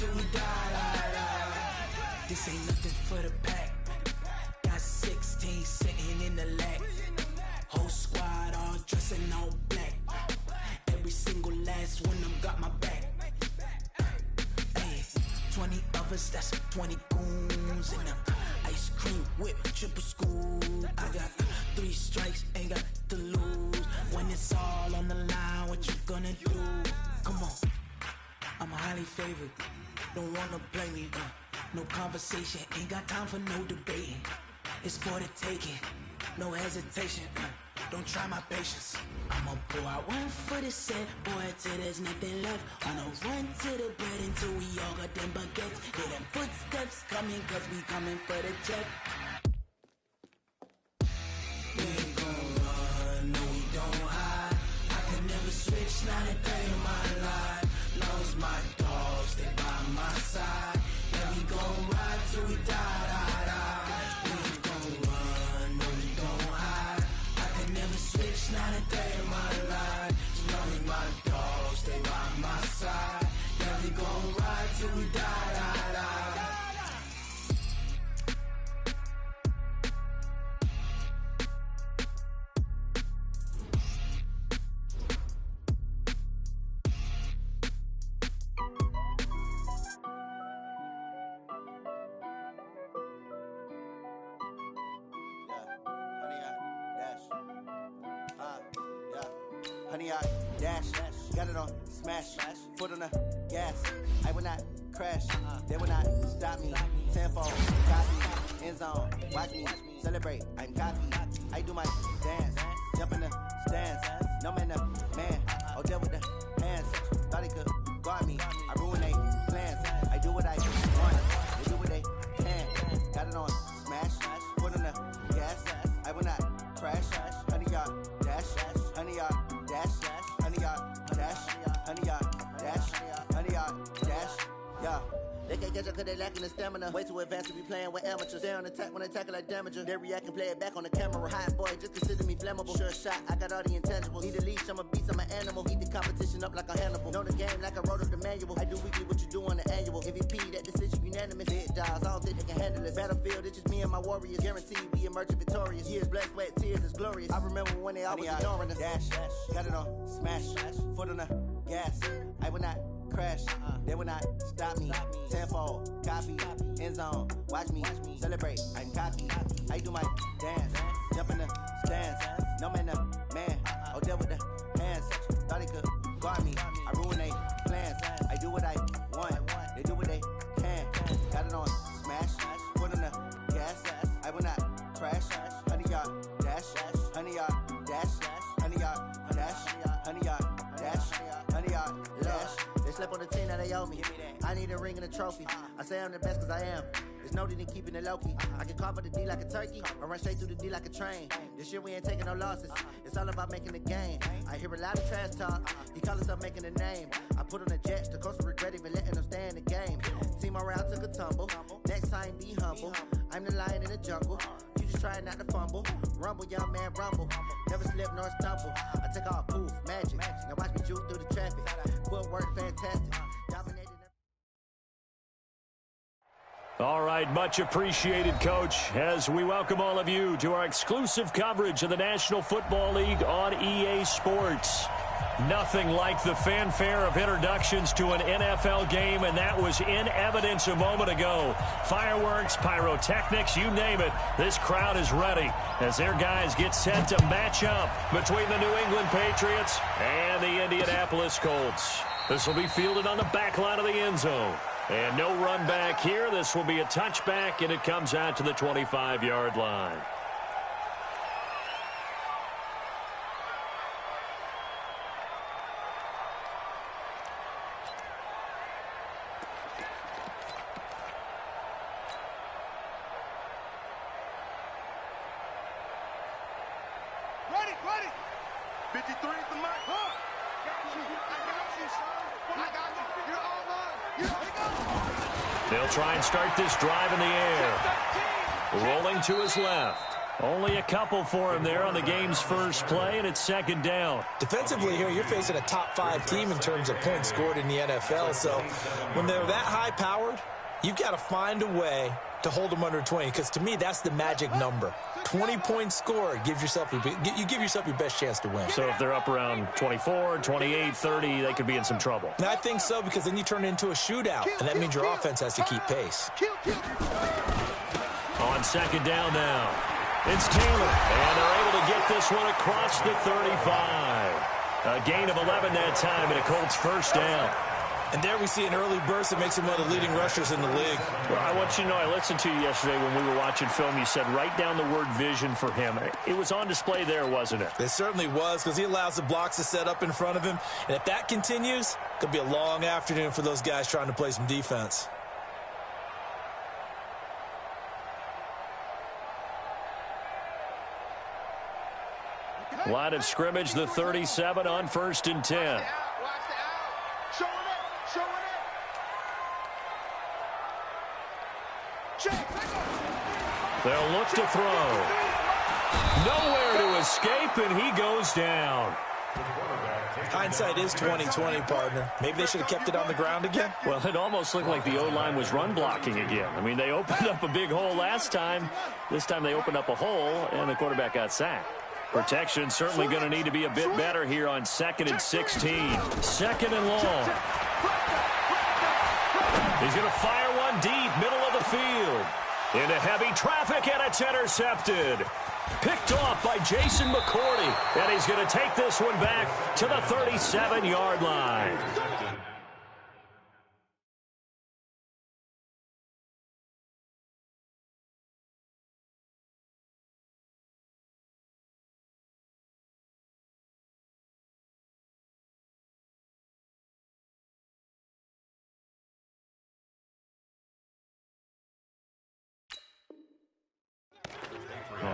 till we die. This ain't nothing for the pack. Got 16 sitting in the lap. Whole squad all dressing all black. Every single last one of them got my back. Hey, 20 of us, that's 20 goons in them. Ice cream whip, triple scoop. I got 3 strikes, ain't got to lose. When it's all on the line, what you gonna do? Come on, I'm highly favored. Don't wanna play me, no conversation. Ain't got time for no debating. It's for the taking, no hesitation. Don't try my patience. I'ma pour out one for the set, boy, till there's nothing left. On a run to the bread until we all got them baguettes. Hear them footsteps coming, cause we coming for the check. We ain't gon' run, no we don't hide. I can never switch, not a day in my life. Long as my dogs, they by my side. Yeah, we gon' ride till we die. We ain't gon' run, no we don't hide. I can never switch, not a day in my life. As long as my dogs, stay by my side. Yeah, we gon' ride till we die. Honey, I dash, got it on smash, foot on the gas. I will not crash, they will not stop me. Tenfold, copy, end zone, watch me celebrate. I'm cocky, I do my dance, jump in the stands. No man, man, oh there with the hands. Thought he could guard me, I ruin they plans. I do what I want, they do what they can. Got it on smash, foot on the gas. I will not crash, honey, y'all dash, honey, y'all dash, honey, y'all dash, honey, y'all dash, honey, y'all dash, yeah. They can't catch up cause they lacking the stamina. Way too advanced to be playing with amateurs. Stay on attack when they tackle like damager. They react and play it back on the camera. Hot boy, just consider me flammable. Sure shot, I got all the intangibles. Need a leash, I'm a beast, I'm an animal. Eat the competition up like a Hannibal. Know the game like I wrote up the manual. I do weekly what you do on the annual. MVP, that decision unanimous. Big dogs, I don't think they can handle this. Battlefield, it's just me and my warriors. Guaranteed we emerge victorious. Years, blood, sweat, tears, is glorious. I remember when they always ignoring us. Dash, got it on smash, foot on the gas. I will not crash, they will not stop me. Tenfold, copy, end zone, watch me celebrate. I'm cocky, I do my dance, jump in the stands. No man, man, oh there with the hands. Thought he could guard me, I ruin they plans. I do what I want, they do what they can. Got it on smash, foot on the gas. I will not crash, honey y'all dash, honey y'all dash, honey y'all dash, honey y'all dash, honey y'all dash. They slept on the team that they owe me. I need a ring and a trophy. I say I'm the best cause I am. There's no need in keeping it low-key. I can carve up the D like a turkey or run straight through the D like a train. This year we ain't taking no losses. It's all about making the game. I hear a lot of trash talk. He call himself making a name. I put on the Jets. The coach will regret even letting them stay in the game. Team morale took a tumble. Next time be humble. I'm the lion in the jungle. You just try not to fumble. Rumble, young man, rumble. Never slip nor stumble. I take off, poof, magic. Now watch me juke through the traffic. Footwork fantastic. Dominated. All right, much appreciated, Coach, as we welcome all of you to our exclusive coverage of the National Football League on EA Sports. Nothing like the fanfare of introductions to an NFL game, and that was in evidence a moment ago. Fireworks, pyrotechnics, you name it. This crowd is ready as their guys get set to match up between the New England Patriots and the Indianapolis Colts. This will be fielded on the back line of the end zone. And no run back here. This will be a touchback, and it comes out to the 25-yard line. Ready. 53 at the mark. Got you. I got you, son. I got you. You're all mine. Here we go. They'll try and start this drive in the air. Rolling to his left. Only a couple for him there on the game's first play, and it's second down. Defensively here, you're facing a top-5 team in terms of points scored in the NFL. So when they're that high-powered, you've got to find a way to hold them under 20, because to me, that's the magic number. 20 points scored, you give yourself your best chance to win. So if they're up around 24, 28, 30, they could be in some trouble. And I think so, because then you turn it into a shootout, and that means your offense has to keep pace. On second down now, it's Taylor, and they're able to get this one across the 35. A gain of 11 that time, and a Colts first down. And there we see an early burst that makes him one of the leading rushers in the league. Well, I want you to know, I listened to you yesterday when we were watching film. You said write down the word vision for him. It was on display there, wasn't it? It certainly was, because he allows the blocks to set up in front of him. And if that continues, it could be a long afternoon for those guys trying to play some defense. Line of scrimmage, the 37 on 1st and 10. They'll look to throw. Nowhere to escape, and he goes down. Hindsight is 20/20, partner. Maybe they should have kept it on the ground again. Well, it almost looked like the O-line was run blocking again. I mean, they opened up a big hole last time. This time they opened up a hole, and the quarterback got sacked. Protection certainly going to need to be a bit better here on 2nd and 16. Second and long. He's going to fire one deep, middle of the field. Into heavy traffic, and it's intercepted. Picked off by Jason McCourty. And he's going to take this one back to the 37-yard line.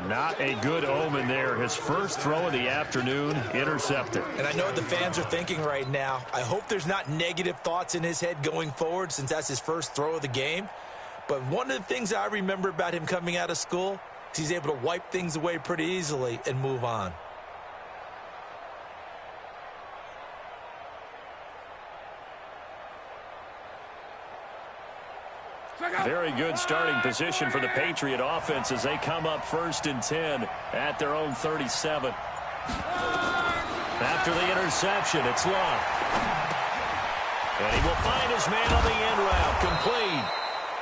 Not a good omen there. His first throw of the afternoon, intercepted. And I know what the fans are thinking right now. I hope there's not negative thoughts in his head going forward, since that's his first throw of the game. But one of the things I remember about him coming out of school is he's able to wipe things away pretty easily and move on. Very good starting position for the Patriot offense as they come up 1st and 10 at their own 37. After the interception, it's Love. And he will find his man on the end route, complete.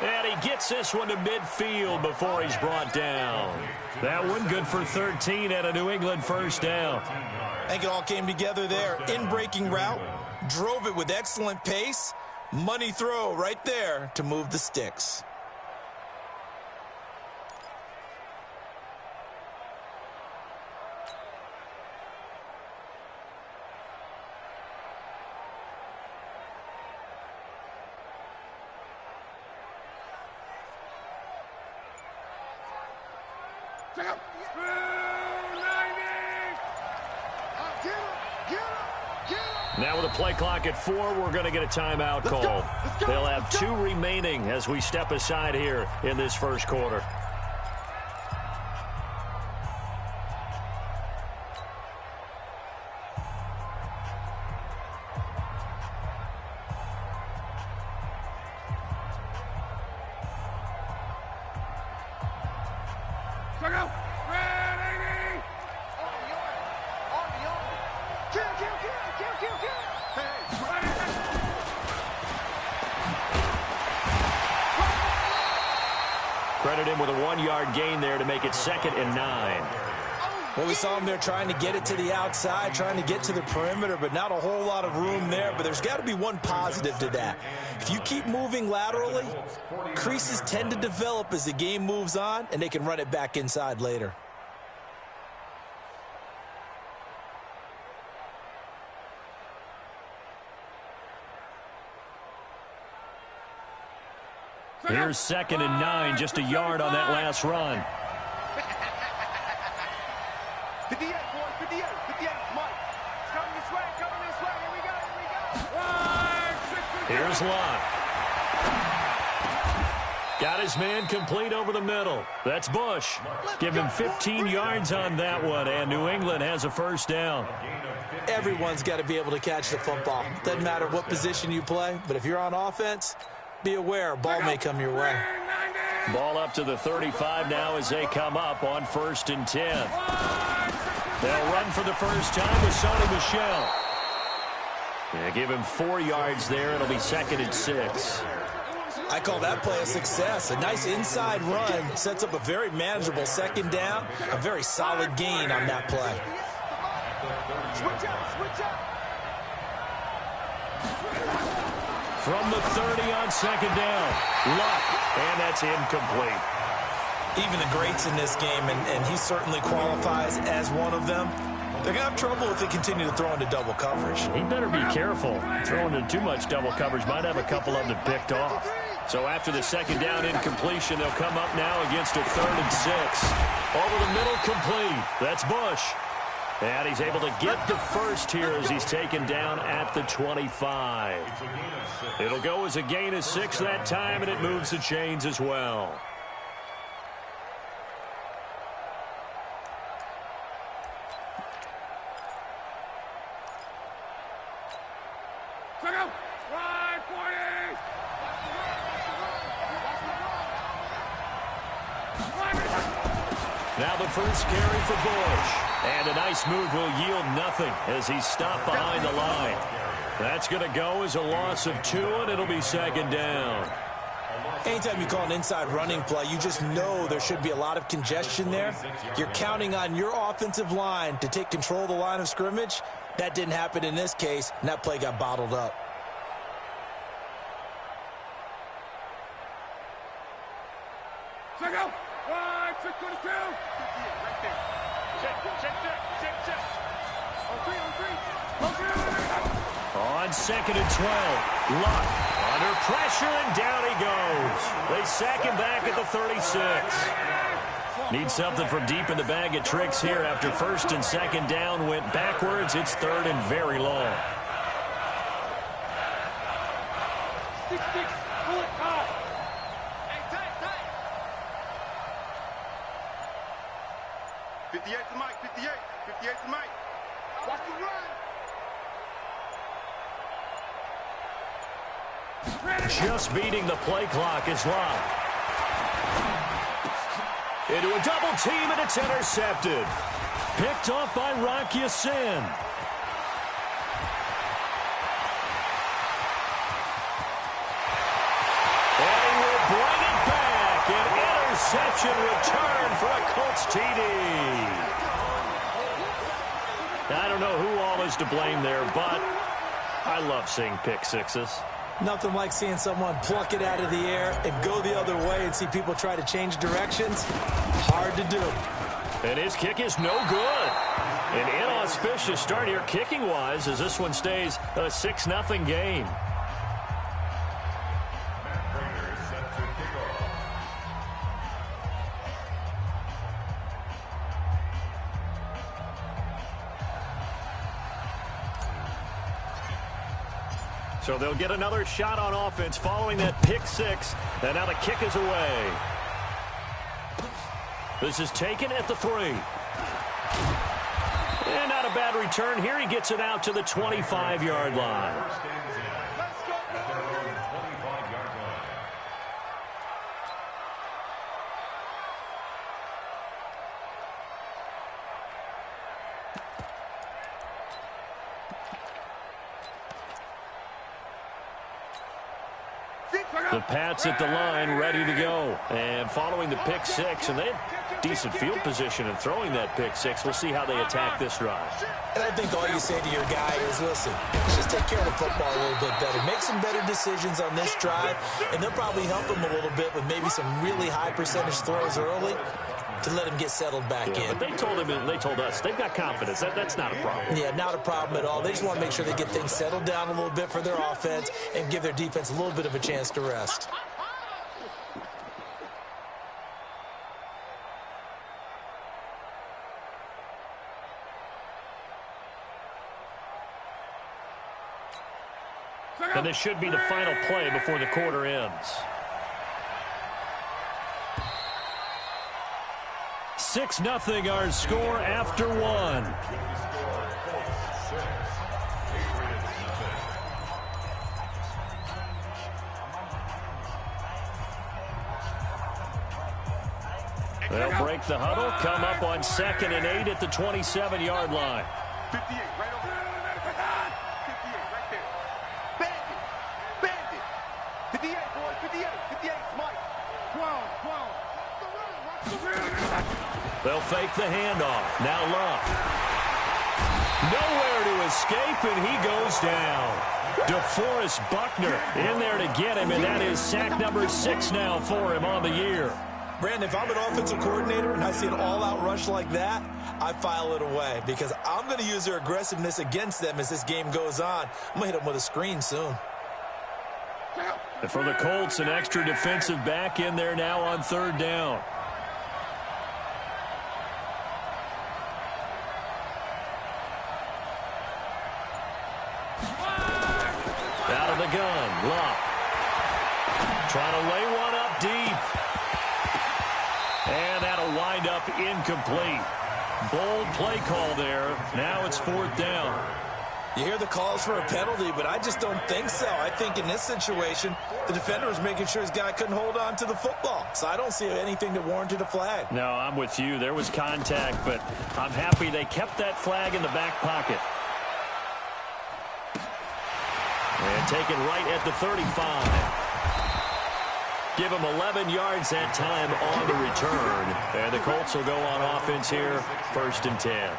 And he gets this one to midfield before he's brought down. That one good for 13 and a New England first down. I think it all came together there. In-breaking route, drove it with excellent pace. Money throw right there to move the sticks. Now with a play clock at 4, we're going to get a timeout call. They'll have 2 remaining as we step aside here in this first quarter. Credit him with a 1-yard gain there to make it 2nd and 9. Well, we saw him there trying to get it to the outside, trying to get to the perimeter, but not a whole lot of room there. But there's got to be one positive to that. If you keep moving laterally, creases tend to develop as the game moves on, and they can run it back inside later. Here's 2nd and 9, just a yard on that last run. 58, boys, 58, 58, Mike. It's coming this way, here we go. Here's Lott. Got his man complete over the middle. That's Bush. Give him 15 yards on that one, and New England has a first down. Everyone's got to be able to catch the football. Doesn't matter what position you play, but if you're on offense, be aware a ball may come your way. Ball up to the 35 now as they come up on 1st and 10. They'll run for the first time with Sony Michel. Yeah, give him 4 yards there. It'll be 2nd and 6. I call that play a success. A nice inside run sets up a very manageable 2nd down. A very solid gain on that play. Switch up. From the 30 on 2nd down. Luck, and that's incomplete. Even the greats in this game, and he certainly qualifies as one of them, they're going to have trouble if they continue to throw into double coverage. He better be careful. Throwing into too much double coverage might have a couple of them picked off. So after the 2nd down incompletion, they'll come up now against a 3rd and 6. Over the middle, complete. That's Bush. And he's able to get the first here as he's taken down at the 25. It'll go as a gain of 6 that time, and it moves the chains as well. Now the first carry for Bush. And a nice move will yield nothing as he's stopped behind the line. That's going to go as a loss of 2, and it'll be 2nd down. Anytime you call an inside running play, you just know there should be a lot of congestion there. You're counting on your offensive line to take control of the line of scrimmage. That didn't happen in this case, and that play got bottled up. On 2nd and 12, Luck under pressure, and down he goes. They sack him back at the 36. Need something from deep in the bag of tricks here after 1st and 2nd down went backwards. It's 3rd and very long. Just beating the play clock is Luck. Into a double team, and it's intercepted. Picked off by Rock Ya-Sin. And he will bring it back. An interception return for a Colts TD. I don't know who all is to blame there, but I love seeing pick sixes. Nothing like seeing someone pluck it out of the air and go the other way and see people try to change directions. Hard to do. And his kick is no good. An inauspicious start here kicking-wise as this one stays a 6-0 game. So they'll get another shot on offense following that pick six. And now the kick is away. This is taken at the 3. And not a bad return here. He gets it out to the 25-yard line. The Pats at the line, ready to go. And following the pick six, and they had decent field position in throwing that pick six. We'll see how they attack this drive. And I think all you say to your guy is, listen, just take care of the football a little bit better. Make some better decisions on this drive, and they'll probably help him a little bit with maybe some really high percentage throws early to let him get settled back in. But they told him, and they told us, they've got confidence. That's not a problem. Yeah, not a problem at all. They just want to make sure they get things settled down a little bit for their offense and give their defense a little bit of a chance to rest. And this should be the final play before the quarter ends. 6-0 our score after one. They'll break the huddle, come up on 2nd and 8 at the 27-yard line. 58, right over there. 58, right there. Bandit. Bandit. 58, boys. 58. 58, Mike. 12. They'll fake the handoff. Now Love. Nowhere to escape, and he goes down. DeForest Buckner in there to get him, and that is sack number 6 now for him on the year. Brandon, if I'm an offensive coordinator and I see an all-out rush like that, I file it away because I'm going to use their aggressiveness against them as this game goes on. I'm going to hit them with a screen soon. And for the Colts, an extra defensive back in there now on 3rd down. Out of the gun, Locke. Trying to lay one up deep. And that'll wind up incomplete. Bold play call there. Now it's 4th down. You hear the calls for a penalty, but I just don't think so. I think in this situation, the defender was making sure his guy couldn't hold on to the football. So I don't see anything that warranted a flag. No, I'm with you. There was contact, but I'm happy they kept that flag in the back pocket. And taken right at the 35. Give him 11 yards that time on the return. And the Colts will go on offense here, 1st and 10.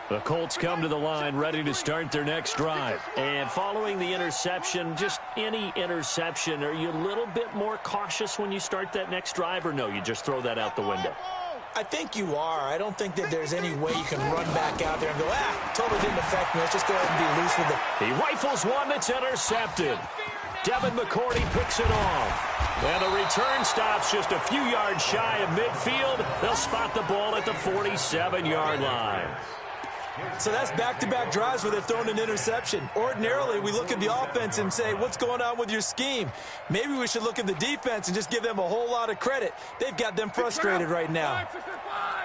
The Colts come to the line ready to start their next drive. And following the interception, just any interception, are you a little bit more cautious when you start that next drive, or no, you just throw that out the window? I think you are. I don't think that there's any way you can run back out there and go, totally didn't affect me. Let's just go ahead and be loose with it. He rifles one that's intercepted. Devin McCourty picks it off. And the return stops just a few yards shy of midfield. They'll spot the ball at the 47-yard line. So that's back-to-back drives where they're throwing an interception. Ordinarily, we look at the offense and say, what's going on with your scheme? Maybe we should look at the defense and just give them a whole lot of credit. They've got them frustrated right now.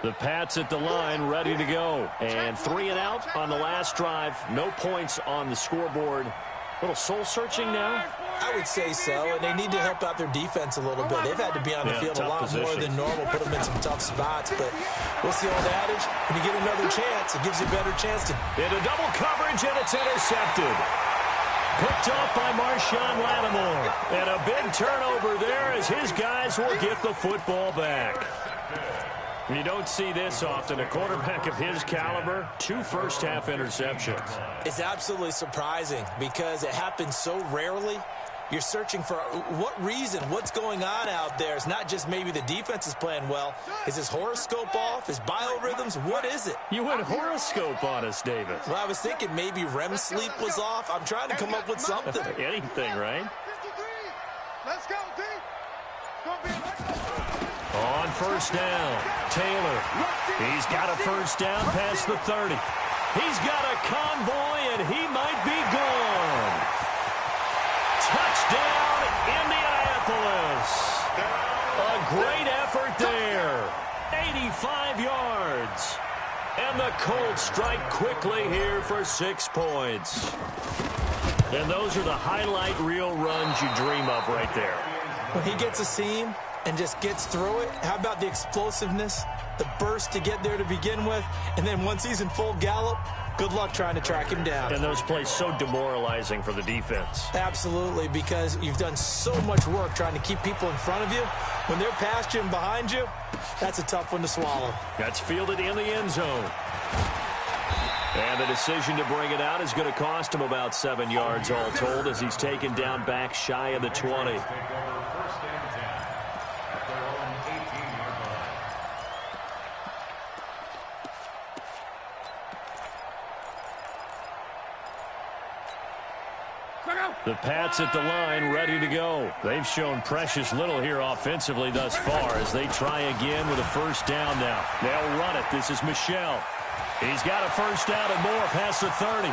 The Pats at the line ready to go. And 3 and out on the last drive. No points on the scoreboard. A little soul-searching now? I would say so, and they need to help out their defense a little bit. They've had to be on the field a lot more than normal, put them in some tough spots. But what's the old adage? When you get another chance, it gives you a better chance to... Into double coverage, and it's intercepted. Picked off by Marshawn Lattimore. And a big turnover there as his guys will get the football back. You don't see this often. A quarterback of his caliber, 2 first-half interceptions. It's absolutely surprising because it happens so rarely. You're searching for what reason, what's going on out there. It's not just maybe the defense is playing well. Is his horoscope off? His biorhythms? What is it? You went horoscope on us, David. Well, I was thinking maybe REM sleep was off. I'm trying to come up with something. Anything, right? 53. Let's go, D. On 1st down, Taylor. He's got a 1st down past the 30. He's got a convoy, and he might be gone. Touchdown, Indianapolis. A great effort there. 85 yards. And the Colts strike quickly here for 6 points. And those are the highlight reel runs you dream of right there. When he gets a seam and just gets through it, how about the explosiveness, the burst to get there to begin with, and then once he's in full gallop, good luck trying to track him down. And those plays so demoralizing for the defense. Absolutely, because you've done so much work trying to keep people in front of you. When they're past you and behind you, that's a tough one to swallow. That's fielded in the end zone. And the decision to bring it out is going to cost him about 7 yards all told as he's taken down back shy of the 20. The Pats at the line ready to go. They've shown precious little here offensively thus far as they try again with a 1st down now. They'll run it. This is Michelle. He's got a first down and more past the 30.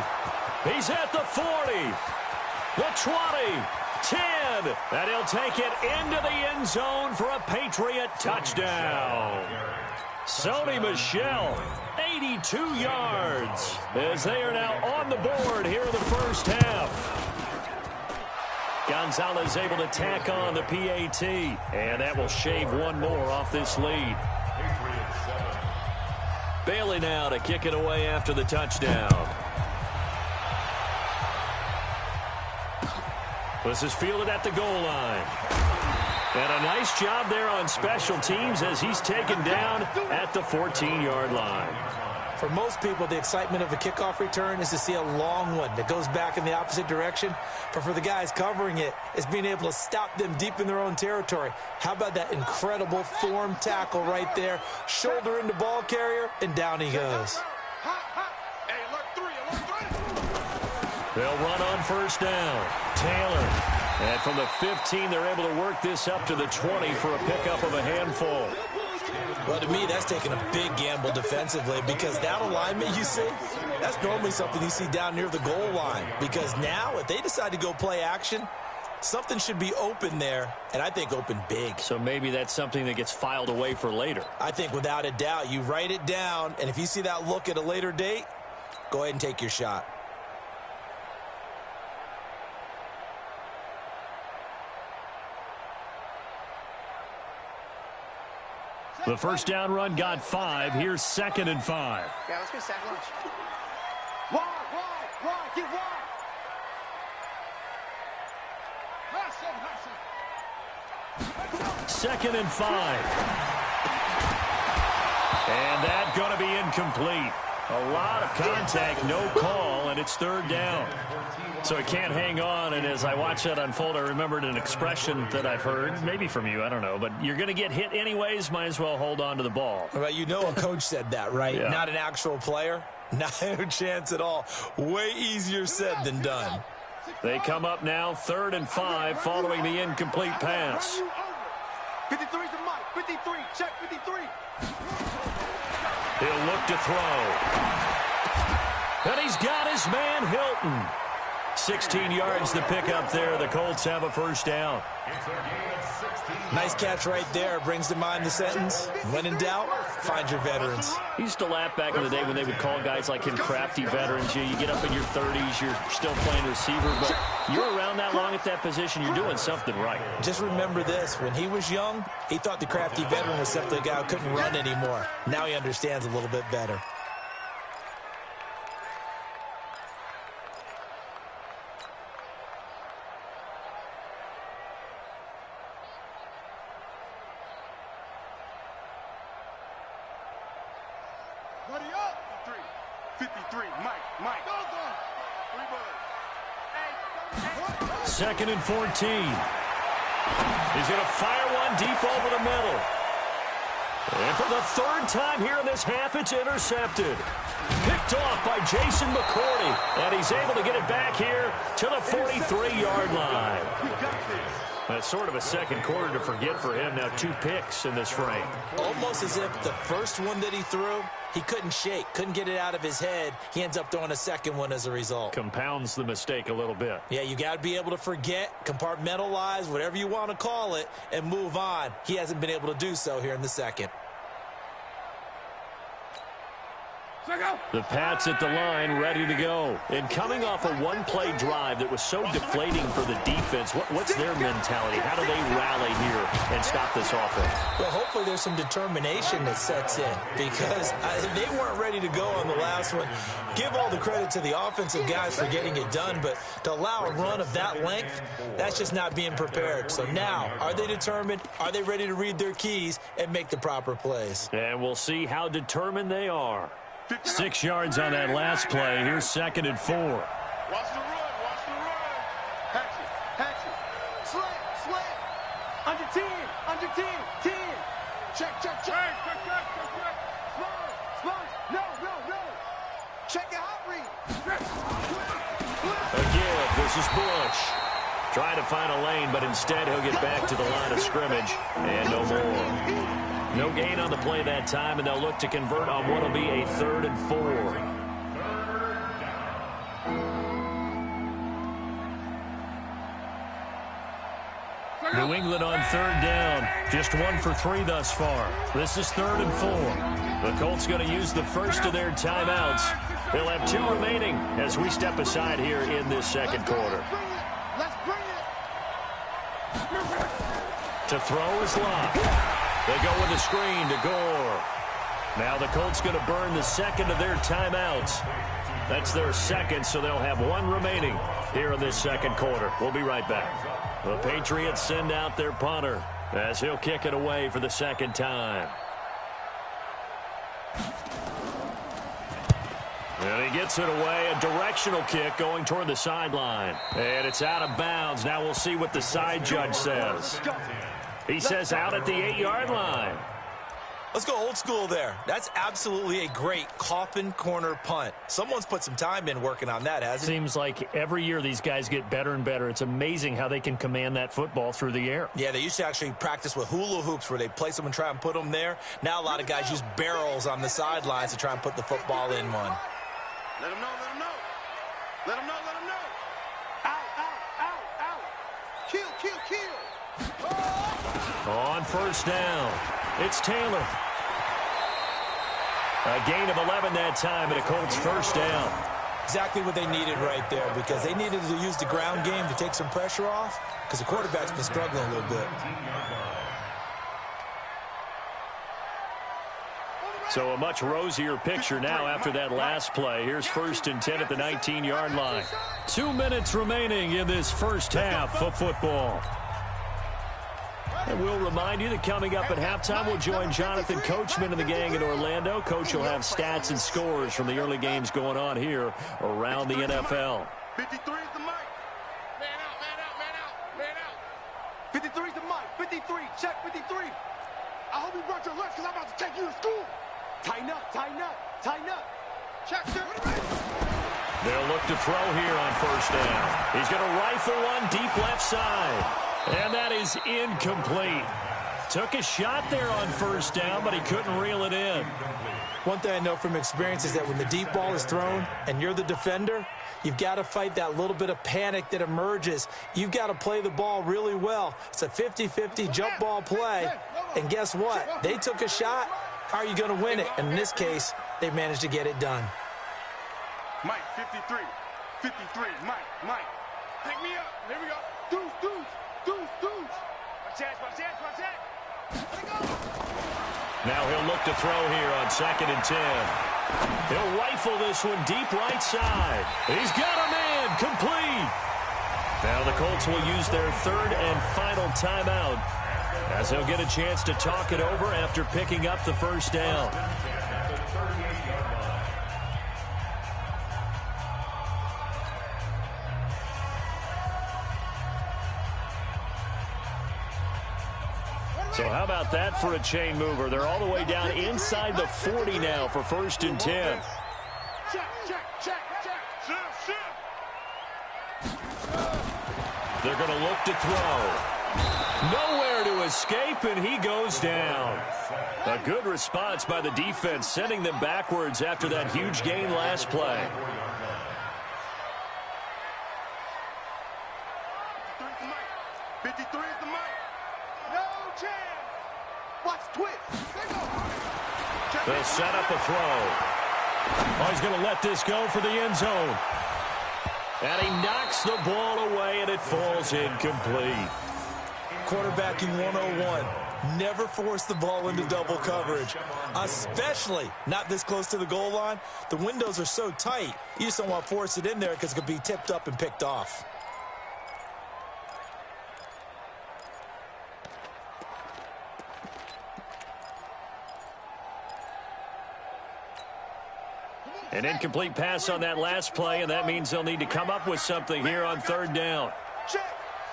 He's at the 40, the 20, 10, and he'll take it into the end zone for a Patriot touchdown. Sony Michel, 82 yards, as they are now on the board here in the first half. Gonzalez able to tack on the PAT, and that will shave one more off this lead. Bailey now to kick it away after the touchdown. This is fielded at the goal line. And a nice job there on special teams as he's taken down at the 14-yard line. For most people, the excitement of a kickoff return is to see a long one that goes back in the opposite direction. But for the guys covering it, it's being able to stop them deep in their own territory. How about that incredible form tackle right there? Shoulder into ball carrier, and down he goes. They'll run on first down. Taylor. And from the 15, they're able to work this up to the 20 for a pickup of a handful. Well, to me, that's taking a big gamble defensively because that alignment you see, that's normally something you see down near the goal line. Because now, if they decide to go play action, something should be open there, and I think open big. So maybe that's something that gets filed away for later. I think without a doubt, you write it down, and if you see that look at a later date, go ahead and take your shot. The first down run got 5. Here's 2nd and 5. Yeah, let's go sack lunch. Wide, get wide. Second and 5. And that's going to be incomplete. A lot of contact, no call, and it's 3rd down. So it can't hang on, and as I watch that unfold, I remembered an expression that I've heard, maybe from you, I don't know, but you're going to get hit anyways, might as well hold on to the ball. Well, you know a coach said that, right? Yeah. Not an actual player. Not a chance at all. Way easier said than done. They come up now, 3rd and 5, following the incomplete pass. 53's the Mike. 53. Check 53. He'll look to throw. And he's got his man, Hilton. 16 yards to pick up there. The Colts have a first down. Nice catch right there. Brings to mind the sentence, when in doubt, find your veterans. He used to laugh back in the day when they would call guys like him crafty veterans. You get up in your 30s, you're still playing receiver, but you're around that long at that position, you're doing something right. Just remember this. When he was young, he thought the crafty veteran was simply a guy who couldn't run anymore. Now he understands a little bit better. Buddy up. 53. Mike. Go. 3 birds. 2nd and 14. He's going to fire one deep over the middle. And for the 3rd time here in this half, it's intercepted. Picked off by Jason McCourty. And he's able to get it back here to the 43-yard line. That's sort of a second quarter to forget for him. Now 2 picks in this frame. Almost as if the first one that he threw, he couldn't shake, couldn't get it out of his head. He ends up throwing a second one as a result. Compounds the mistake a little bit. Yeah, you got to be able to forget, compartmentalize, whatever you want to call it, and move on. He hasn't been able to do so here in the second. The Pats at the line, ready to go. And coming off a one-play drive that was so deflating for the defense, what's their mentality? How do they rally here and stop this offense? Well, hopefully there's some determination that sets in because they weren't ready to go on the last one. Give all the credit to the offensive guys for getting it done, but to allow a run of that length, that's just not being prepared. So now, are they determined? Are they ready to read their keys and make the proper plays? And we'll see how determined they are. 6 yards on that last play. Here's 2nd and 4. Watch the run. Hatch it. Slam. Under 10. 10. Check. Smart. No. Check your hot read. Again, this is Bush. Trying to find a lane, but instead he'll get back to the line of scrimmage. And no more. No gain on the play that time, and they'll look to convert on what will be a 3rd and 4. New England on 3rd down. Just 1 for 3 thus far. This is 3rd and 4. The Colts going to use the first of their timeouts. They'll have 2 remaining as we step aside here in this second quarter. To throw is Locke. They go with a screen to Gore. Now the Colts going to burn the second of their timeouts. That's their second, so they'll have 1 remaining here in this second quarter. We'll be right back. The Patriots send out their punter as he'll kick it away for the second time. And he gets it away, a directional kick going toward the sideline. And it's out of bounds. Now we'll see what the side judge says. He says out at the 8-yard line. Let's go old school there. That's absolutely a great coffin corner punt. Someone's put some time in working on that, hasn't it? Seems like every year these guys get better and better. It's amazing how they can command that football through the air. Yeah, they used to actually practice with hula hoops where they place them and try and put them there. Now a lot of guys use barrels on the sidelines to try and put the football in one. Let him know, let him know. Let him know, let him know. Out, out, out, out. Kill, kill, kill. Oh! On first down, it's Taylor. A gain of 11 that time, and a Colts first down. Exactly what they needed right there, because they needed to use the ground game to take some pressure off, because the quarterback's been struggling a little bit. So a much rosier picture now after that last play. Here's 1st and 10 at the 19-yard line. 2 minutes remaining in this first half of football. And we'll remind you that coming up at halftime, we'll join Jonathan Coachman and the gang in Orlando. Coach will have stats and scores from the early games going on here around the NFL. 53 is the mic. Man out, man out, man out, man out. 53 is the mic. 53, check 53. I hope you brought your lunch because I'm about to take you to school. Tighten up, tighten up, tighten up. Check, sir. They'll look to throw here on first down. He's going to rifle one deep left side. And that is incomplete. Took a shot there on first down, but he couldn't reel it in. One thing I know from experience is that when the deep ball is thrown and you're the defender, you've got to fight that little bit of panic that emerges. You've got to play the ball really well. It's a 50-50 jump ball play. And guess what? They took a shot. How are you going to win it? And in this case, they managed to get it done. Mike, 53. 53, Mike, Mike. Pick me up. Here we go. Deuce, deuce. Deuce, deuce. Watch that, watch that, watch that. Let it go. Now he'll look to throw here on 2nd and 10. He'll rifle this one deep right side. He's got a man complete. Now the Colts will use their 3rd and final timeout as they'll get a chance to talk it over after picking up the first down. So how about that for a chain mover? They're all the way down inside the 40 now for 1st and 10. Check, check, check, check. Shift, shift. They're going to look to throw. Nowhere to escape, and he goes down. A good response by the defense, sending them backwards after that huge gain last play. 53 is the mic. No chance. Watch twist. They'll set up a throw. Oh, he's going to let this go for the end zone. And he knocks the ball away, and it falls incomplete. Quarterbacking 101. Never force the ball into double coverage, especially not this close to the goal line. The windows are so tight, you just don't want to force it in there because it could be tipped up and picked off. An incomplete pass on that last play, and that means they'll need to come up with something here on 3rd down. Check.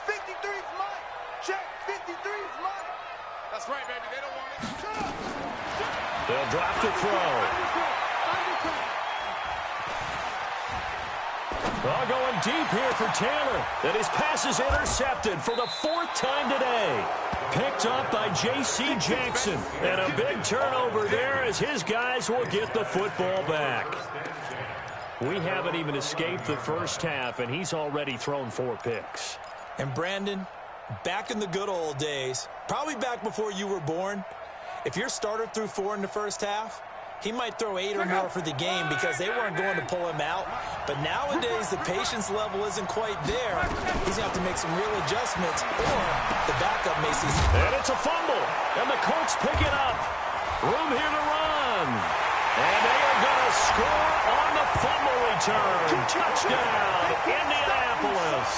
53's mine. Check. 53's mine. That's right, baby. They don't want it. Shut up. They'll drop to throw. Oh, going deep here for Taylor. And his pass is intercepted for the 4th time today. Picked up by J.C. Jackson. And a big turnover there as his guys will get the football back. We haven't even escaped the first half, and he's already thrown 4 picks. And Brandon, back in the good old days, probably back before you were born, if your starter threw 4 in the first half, he might throw 8 or more for the game because they weren't going to pull him out. But nowadays, the patience level isn't quite there. He's going to have to make some real adjustments, or the backup may see some. And it's a fumble, and the Colts pick it up. Room here to run. And they are going to score on the fumble return. Touchdown, Indianapolis.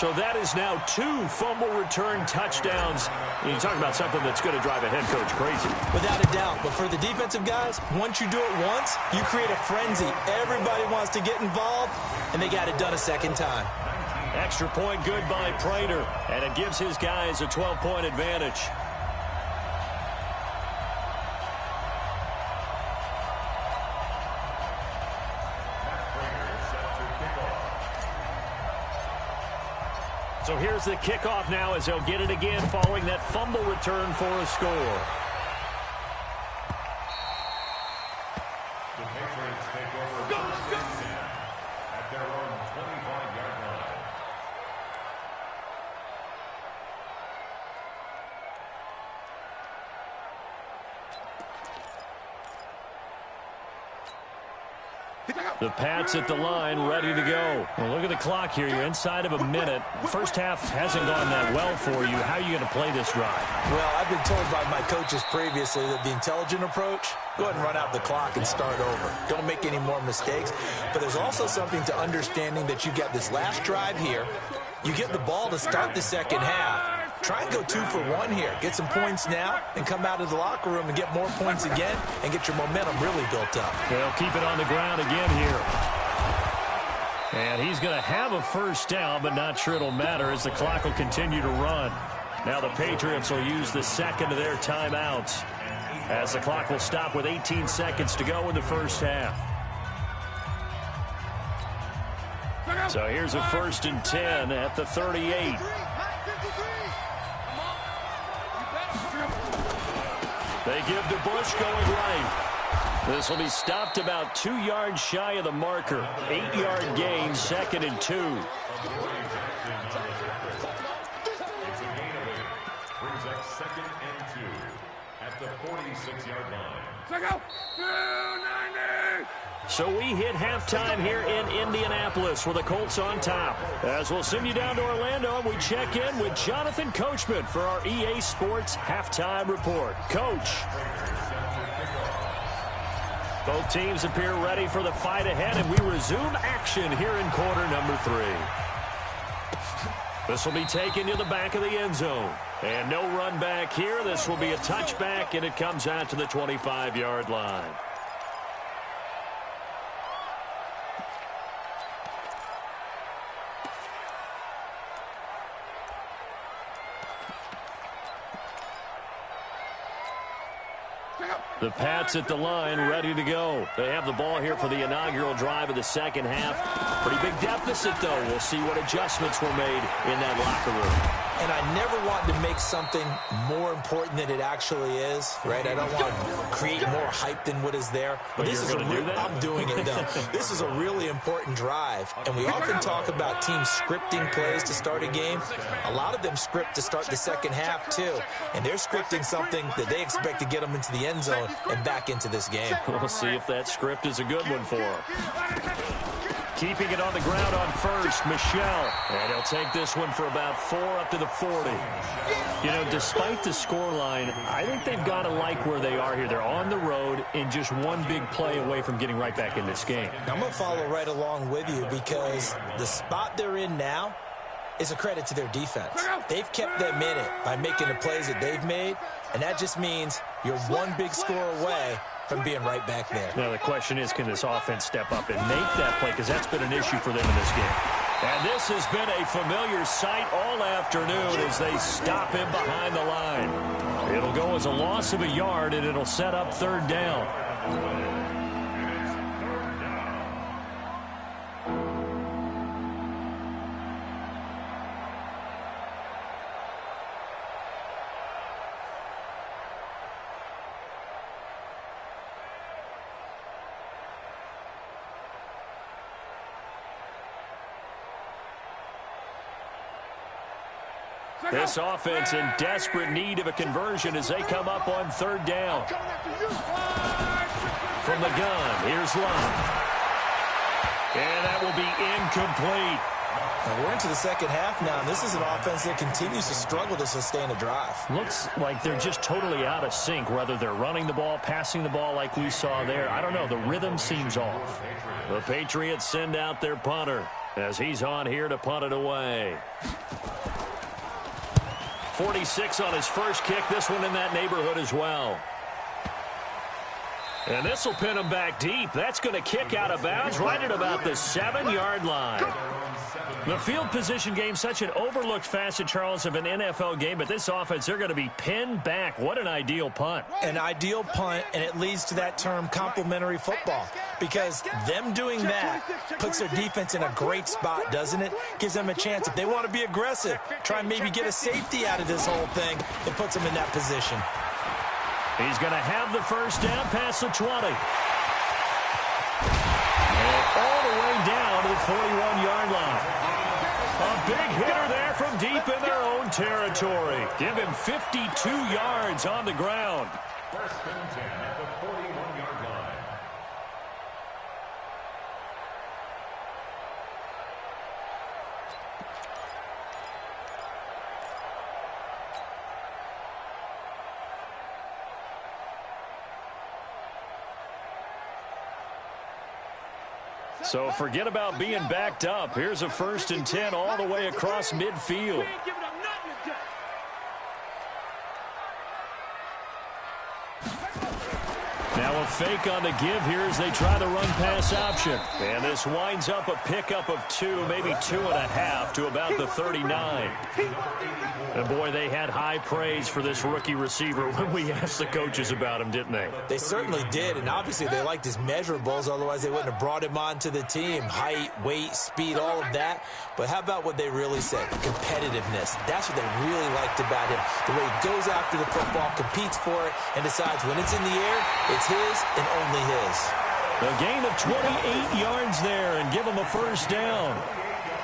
So that is now 2 fumble return touchdowns. You talk about something that's going to drive a head coach crazy. Without a doubt. But for the defensive guys, once you do it once, you create a frenzy. Everybody wants to get involved, and they got it done a second time. Extra point good by Prater, and it gives his guys a 12-point advantage. So here's the kickoff now as they'll get it again following that fumble return for a score. The Patriots take over at their own 25-yard line. The Pats at the line, ready to go. Well, look at the clock here. You're inside of a minute. First half hasn't gone that well for you. How are you going to play this drive? Well, I've been told by my coaches previously that the intelligent approach, go ahead and run out the clock and start over. Don't make any more mistakes. But there's also something to understanding that you get this last drive here. You get the ball to start the second half. Try and go 2 for 1 here. Get some points now and come out of the locker room and get more points again and get your momentum really built up. They'll keep it on the ground again here. And he's going to have a first down, but not sure it'll matter as the clock will continue to run. Now the Patriots will use the second of their timeouts as the clock will stop with 18 seconds to go in the first half. So here's a 1st and 10 at the 38. They give to Bush going right. This will be stopped about 2 yards shy of the marker. 8-yard gain, 2nd and 2. It's a gain of 8. Brings up 2nd and 2 at the 46-yard line. So we hit halftime here in Indianapolis with the Colts on top. As we'll send you down to Orlando, we check in with Jonathan Coachman for our EA Sports Halftime Report. Coach. Both teams appear ready for the fight ahead, and we resume action here in quarter number 3. This will be taken to the back of the end zone. And no run back here. This will be a touchback, and it comes out to the 25-yard line. The Pats at the line, ready to go. They have the ball here for the inaugural drive of the second half. Pretty big deficit, though. We'll see what adjustments were made in that locker room. And I never want to make something more important than it actually is, right? I don't want to create more hype than what is there. But this is I'm doing it, though. This is a really important drive. And we often talk about teams scripting plays to start a game. A lot of them script to start the second half, too. And they're scripting something that they expect to get them into the end zone and back into this game. We'll see if that script is a good one for them. Keeping it on the ground on first, Michelle. And he'll take this one for about 4 up to the 40. You know, despite the scoreline, I think they've got to like where they are here. They're on the road and just one big play away from getting right back in this game. I'm going to follow right along with you because the spot they're in now is a credit to their defense. They've kept them in it by making the plays that they've made, and that just means you're one big score away from being right back there. Now, the question is, can this offense step up and make that play? Because that's been an issue for them in this game. And this has been a familiar sight all afternoon as they stop him behind the line. It'll go as a loss of a yard, and it'll set up 3rd down. This offense in desperate need of a conversion as they come up on third down. From the gun, here's Love. And that will be incomplete. Now we're into the second half now, and this is an offense that continues to struggle to sustain a drive. Looks like they're just totally out of sync, whether they're running the ball, passing the ball like we saw there. I don't know. The rhythm seems off. The Patriots send out their punter as he's on here to punt it away. 46 on his first kick. This one in that neighborhood as well. And this will pin him back deep. That's going to kick out of bounds right at about the 7-yard line. The field position game, such an overlooked facet, Charles, of an NFL game. But this offense, they're going to be pinned back. What an ideal punt. An ideal punt, and it leads to that term complementary football. Because them doing that puts their defense in a great spot, doesn't it? Gives them a chance. If they want to be aggressive, try and maybe get a safety out of this whole thing, it puts them in that position. He's going to have the first down past the 20. And all the way down to the 41-yard line. A big hitter there from deep in their own territory. Give him 52 yards on the ground. First and 10 at the 41-yard line. So forget about being backed up. Here's a first and 10 all the way across midfield. Now a fake on the give here as they try the run-pass option. And this winds up a pickup of 2, maybe 2.5 to about the 39. And boy, they had high praise for this rookie receiver when we asked the coaches about him, didn't they? They certainly did, and obviously they liked his measurables, otherwise they wouldn't have brought him onto the team. Height, weight, speed, all of that. But how about what they really said? Competitiveness. That's what they really liked about him. The way he goes after the football, competes for it, and decides when it's in the air, it's his and only his. A gain of 28 yards there and give him a first down.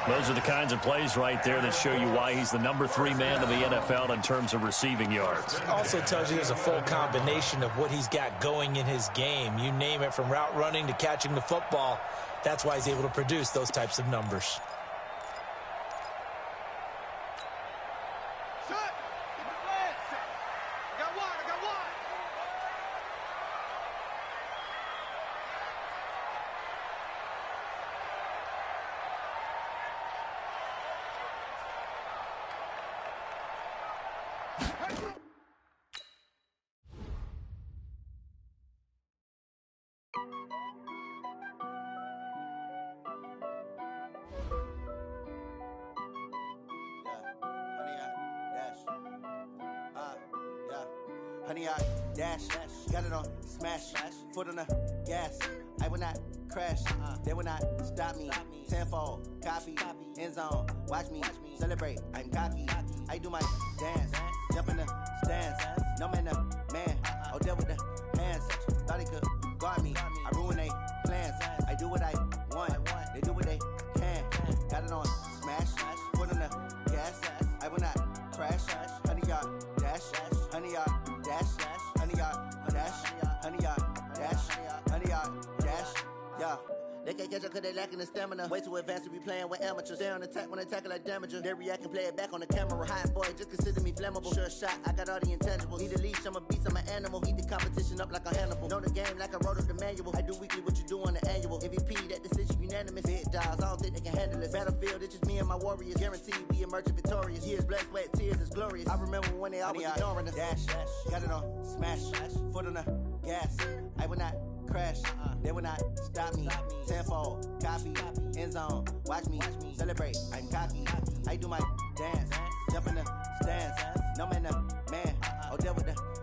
Those are the kinds of plays right there that show you why he's the number 3 man in the NFL in terms of receiving yards. It also tells you there's a full combination of what he's got going in his game. You name it, from route running to catching the football. That's why he's able to produce those types of numbers. Honey, I dash, got it on smash, foot on the gas. I will not crash, they will not stop me. Tenfold, copy, end zone, watch me celebrate. I'm cocky, I do my dance, jump in the stands. No man, the man, oh, deal with the hands. Thought he could guard me, I ruin they plans. I do what I want, they do what they can. Got it on smash, foot on the gas. I will not crash, honey, y'all dash, honey, y'all dash, honey, y'all dash, honey, y'all dash, honey, y'all dash, yeah. They can't catch up cause they lacking the stamina. Way too advanced to be playing with amateurs. Stay on attack when they tackle like damager. They react and play it back on the camera. Hot boy, just consider me flammable. Sure shot, I got all the intangibles. Need a leash, I'm a beast, I'm an animal. Heat the competition up like a Hannibal. Know the game like I wrote up the manual. I do weekly what you do on the annual. MVP, that decision unanimous. Big dials, I don't think they can handle it. Battlefield, it's just me and my warriors. Guaranteed we emerge victorious. Years, blood, sweat, tears, is glorious. I remember when they always ignoring us. Dash, got it on smash, foot on the gas. I will not crash, they will not stop me. Tenfold, copy, end zone, watch me celebrate. I'm cocky, I do my dance, jump in the stands. No man, the man, oh, deal with the